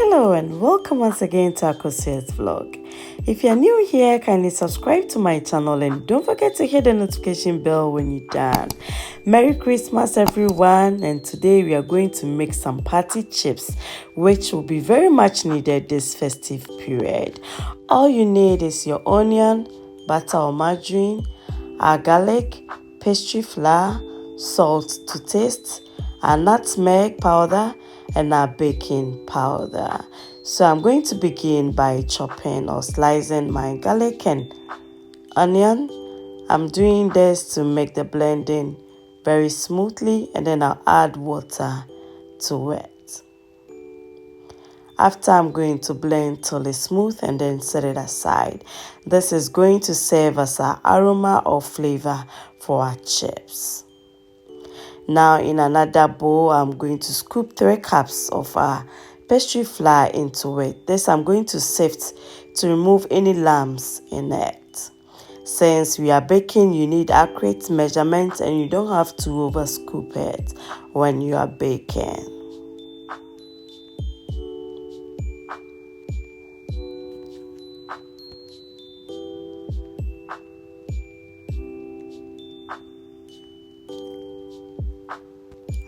Hello and welcome once again to Akosia's vlog. If you're new here, kindly subscribe to my channel and don't forget to hit the notification bell when you're done. Merry Christmas everyone, and today we are going to make some party chips which will be very much needed this festive period. All you need is your onion, butter or margarine, our garlic, pastry flour, salt to taste, our nutmeg powder, and our baking powder. So I'm going to begin by chopping or slicing my garlic and onion. I'm doing this to make the blending very smoothly, and then I'll add water to it. After, I'm going to blend till it's smooth and then set it aside. This is going to serve as our aroma or flavor for our chips. Now in another bowl, I'm going to scoop 3 cups of our pastry flour into it. This I'm going to sift to remove any lumps in it. Since we are baking, you need accurate measurements and you don't have to over scoop it when you are baking.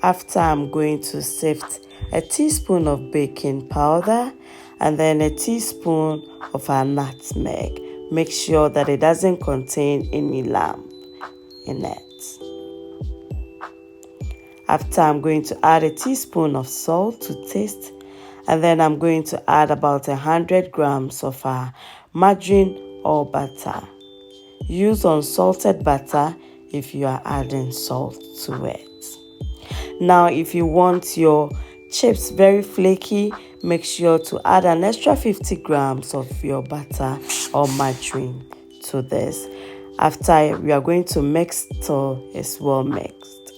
After, I'm going to sift a teaspoon of baking powder and then a teaspoon of our nutmeg. Make sure that it doesn't contain any lump in it. After, I'm going to add a teaspoon of salt to taste, and then I'm going to add about 100 grams of our margarine or butter. Use unsalted butter if you are adding salt to it. Now, if you want your chips very flaky, make sure to add an extra 50 grams of your butter or margarine to this. After, we are going to mix till it's well mixed.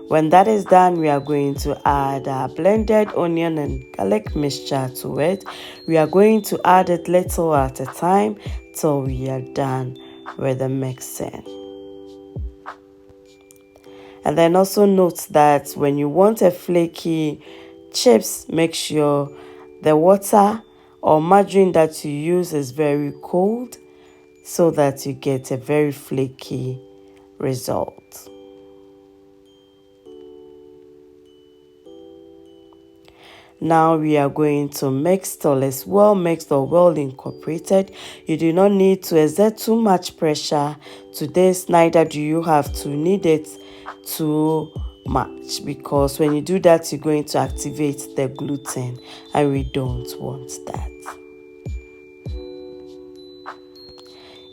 When that is done, we are going to add our blended onion and garlic mixture to it. We are going to add it little at a time till we are done with the mixing. And then also note that when you want a flaky chips, make sure the water or margarine that you use is very cold so that you get a very flaky result. Now we are going to mix till it's well mixed or well incorporated. You do not need to exert too much pressure to this, neither do you have to knead it too much, because when you do that, you're going to activate the gluten and we don't want that.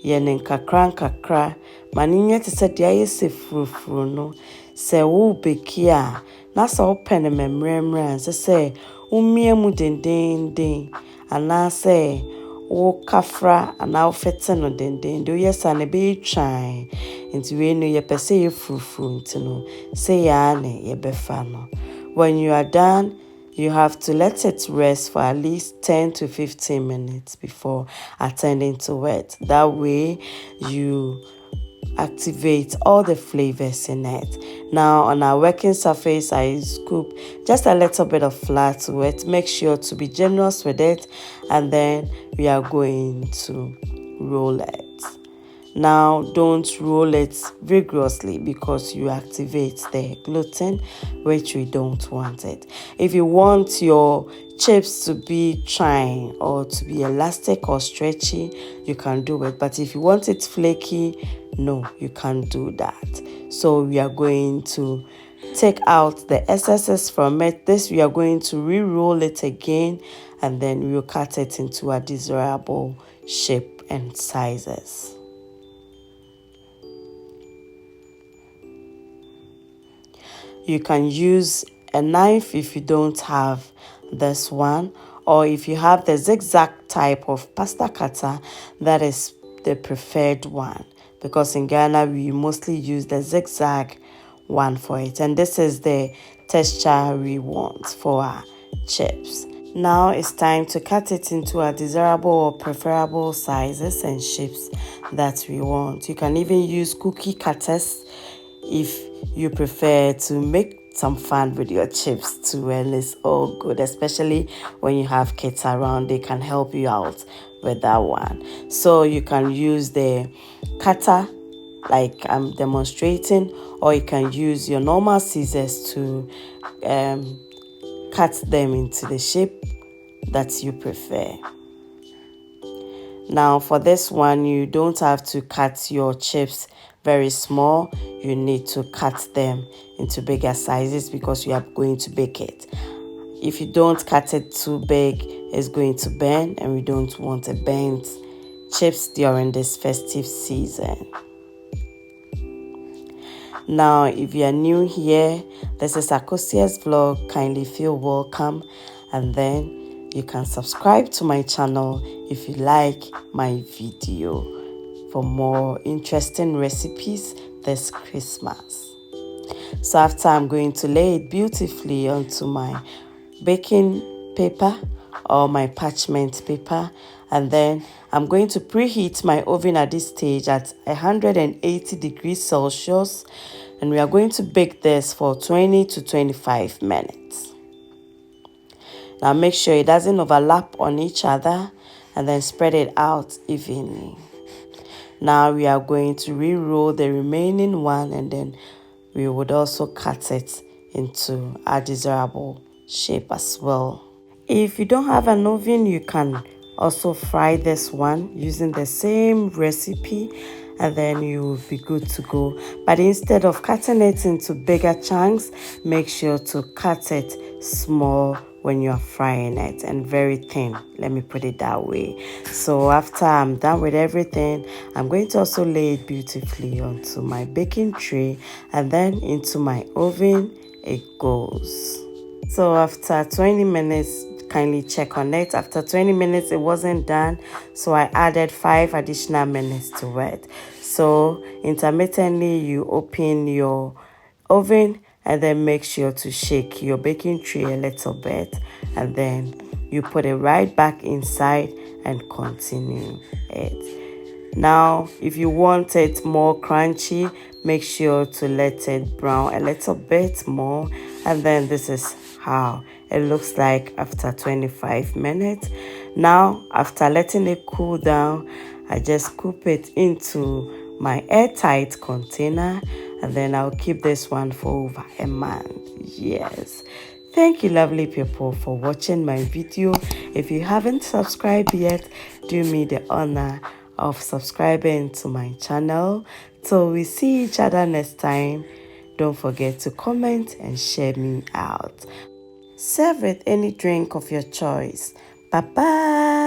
Yenen kakra maninye te se dia yese furufuru no se wo bekia na sa wo pen memremre se umie mu dendenden ana se wo kafra ana wo fete no dendenden do yesa ne be twan nti we no ye pese ye furufuru nti no se ya ne ye befa no. When you are done, you have to let it rest for at least 10 to 15 minutes before attending to it. That way you activate all the flavors in it. Now on our working surface, I scoop just a little bit of flour to it. Make sure to be generous with it, and then we are going to roll it. Now don't roll it vigorously because you activate the gluten, which we don't want it. If you want your chips to be trying or to be elastic or stretchy, you can do it. But if you want it flaky, no, you can't do that. So we are going to take out the excesses from it. This we are going to re-roll it again, and then we will cut it into a desirable shape and sizes. You can use a knife if you don't have this one, or if you have the zigzag type of pasta cutter, that is the preferred one, because in Ghana we mostly use the zigzag one for it, and this is the texture we want for our chips. Now it's time to cut it into a desirable or preferable sizes and shapes that we want. You can even use cookie cutters if you prefer to make some fun with your chips too, and it's all good, especially when you have kids around. They can help you out with that one. So you can use the cutter like I'm demonstrating, or you can use your normal scissors to cut them into the shape that you prefer. Now for this one, you don't have to cut your chips very small. You need to cut them into bigger sizes because you are going to bake it. If you don't cut it too big, it's going to burn, and we don't want a burnt chips during this festive season. Now, if you are new here, this is Akosia's vlog. Kindly feel welcome, and then you can subscribe to my channel if you like my video for more interesting recipes this Christmas. So after, I'm going to lay it beautifully onto my baking paper or my parchment paper, and then I'm going to preheat my oven at this stage at 180 degrees Celsius, and we are going to bake this for 20 to 25 minutes. Now make sure it doesn't overlap on each other, and then spread it out evenly. Now we are going to re-roll the remaining one, and then we would also cut it into a desirable shape as well. If you don't have an oven, you can also fry this one using the same recipe, and then you will be good to go. But instead of cutting it into bigger chunks, make sure to cut it small when you're frying it, and very thin, let me put it that way. So after I'm done with everything, I'm going to also lay it beautifully onto my baking tray, and then into my oven it goes. So after 20 minutes, kindly check on it. After 20 minutes, it wasn't done, so I added 5 additional minutes to it. So intermittently, you open your oven, and then make sure to shake your baking tray a little bit, and then you put it right back inside and continue it. Now, if you want it more crunchy, make sure to let it brown a little bit more, and then this is how it looks like after 25 minutes. Now, after letting it cool down, I just scoop it into my airtight container, and then I'll keep this one for over a month. Yes. Thank you, lovely people, for watching my video. If you haven't subscribed yet, do me the honor of subscribing to my channel. Till we see each other next time, don't forget to comment and share me out. Serve with any drink of your choice. Bye bye.